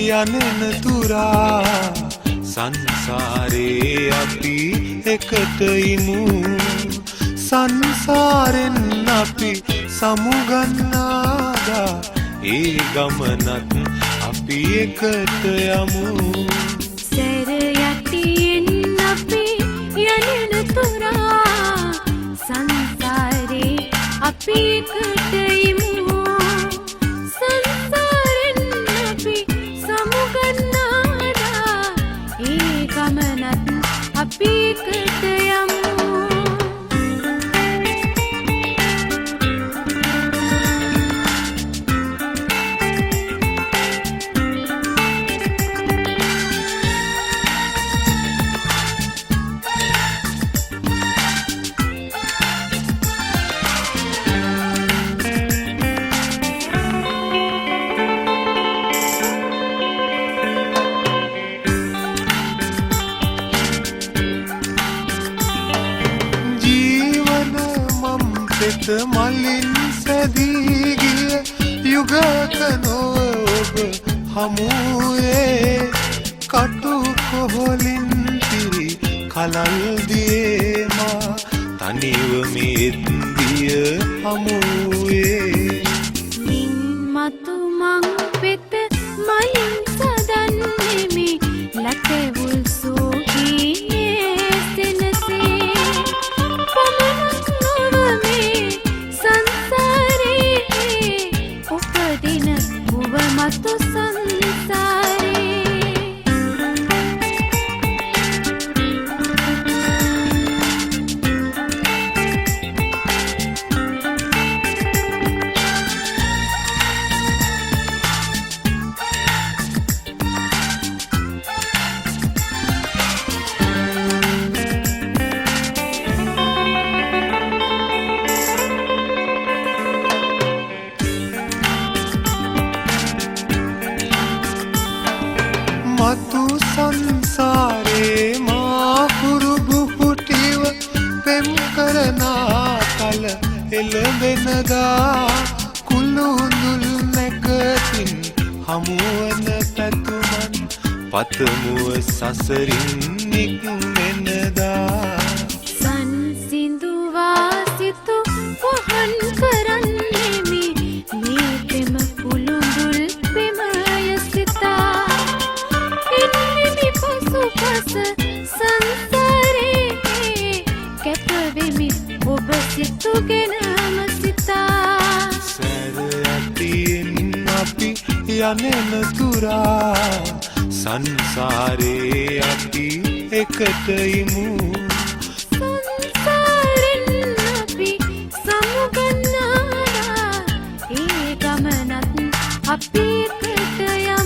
යනෙන තුරා සංසාරේ අපි එකට ඉමු සංසාරෙන් අපි සමුගන්නාදා ඒ ගමනත් අපි එකට යමු සැර යටියෙන් අපි යනෙන තුරා සංසාරේ අපි එකට ඉමු සංසාරෙන් අපි සමුගන්නාදා ඒ ගමනත් අපි එකට යමු පෙත මලින් සැදී ගිය යුගක නොව ඔබ හමුවේ කටු කොහොලින් පිරි කලල් දියේ මා තනිව මෙත්දිය හමුවේ මින් මතු මං පෙත මලින් සදන්නෙමි ලතැවුල් සෝහීනේ සෙනසේ පමණක් නොවමේ සංසාරේ උපදින ඔබ මතු සංසාරේ මතු සංසාරේ මා කුරුබු පුටිව පෙම් කරනා කල එළඹෙනදා කුළුඳුල් නැකතින් හමුවන පැතුමන් පතමුව සසරින් නික්මෙනදා සංසිඳුවා සිතු වහන් කරන්නෙමි මේ පෙම කුළුඳුල් පෙමය සිතා එන්නෙමි පසුපස සංසාරේ කැපවෙමි ඔබ සිතුගෙනම සිතා සැර යටියෙන් අපි යනෙන තුරා සංසාරේ අපි එකට ඉමු සංසාරෙන් අපි සමුගන්නාදා ඒ ගමනත් අපි එකට යමු